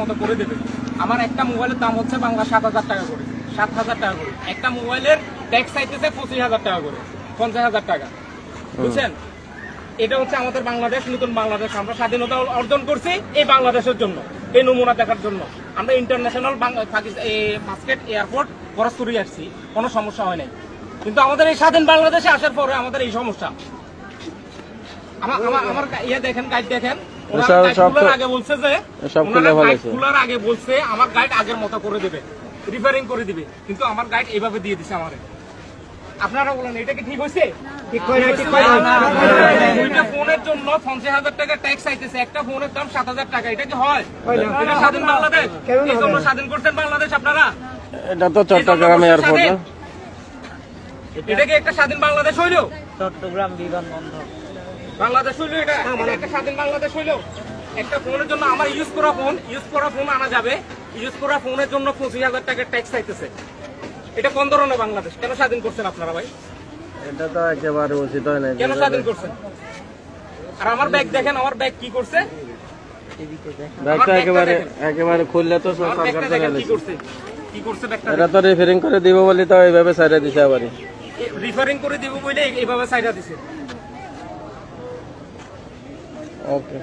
মতো করে দেবে। আমার একটা মোবাইলের দাম হচ্ছে বাংলা 7,000 টাকা করে, 7,000 টাকা করে। একটা মোবাইলের ট্যাক্স চাইতেছে 25,000 টাকা করে, 50,000 টাকা। বুঝছেন? এটা হচ্ছে আমাদের বাংলাদেশ, নতুন বাংলাদেশ। আমরা স্বাধীনতা অর্জন করছি এই বাংলাদেশের জন্য, এই নমুনা দেখার জন্য। আমরা ইন্টারন্যাশনাল বাস্কেট এয়ারপোর্ট খরচ করে আসছি, কোনো সমস্যা হয় নাই। কিন্তু আমাদের এই স্বাধীন বাংলাদেশে আসার পরে আমাদের এই সমস্যা। আমার ইয়ে দেখেন, গাইড দেখেন, আগে বলছে যে খোলার আগে বলছে আমার গাইড আগের মতো করে দেবে, রিপেয়ারিং করে দিবে, কিন্তু আমার গাইড এইভাবে দিয়ে দিছে আমারে। আপনারা বলেন এটা কি ঠিক হয়েছে? দুইটা ফোনের জন্য 50,000 টাকা ট্যাক্স চাইতেছে, একটা ফোনের দাম 7,000 টাকা। এটা কি হয়? এটা স্বাধীন বাংলাদেশ? এই জন্য স্বাধীন করছেন বাংলাদেশ আপনারা? এটা তো চট্টগ্রাম এয়ারপোর্ট না? এটা কি একটা স্বাধীন বাংলাদেশ হইলো? চট্টগ্রাম বিমানবন্দর বাংলাদেশ হইলো এটা? একটা স্বাধীন বাংলাদেশ হইলো? একটা ফোনের জন্য আমার ইউজ করা ফোন আনা যাবে, ইউজ করা ফোনের জন্য 25,000 টাকা ট্যাক্স চাইতেছে। এটা কোন ধরনের বাংলাদেশ? কেন স্বাধীন করছেন আপনারা ভাই? এটা তো একেবারে উচিত হয় না। কেন স্বাধীন করছেন? আর আমার ব্যাগ দেখেন, আমার ব্যাগ কি করছে? ব্যাগটা একেবারে খুললে তো আমার সরকার ব্যাগটা দেখেন কি করছে, কি করছে ব্যাগটা। এটা তো রিফারিং করে দিব বলে তো এইভাবে সাইডে দিছে আবারই। রিফারিং করে দিব বলে এইভাবে সাইডা দিছে। ওকে।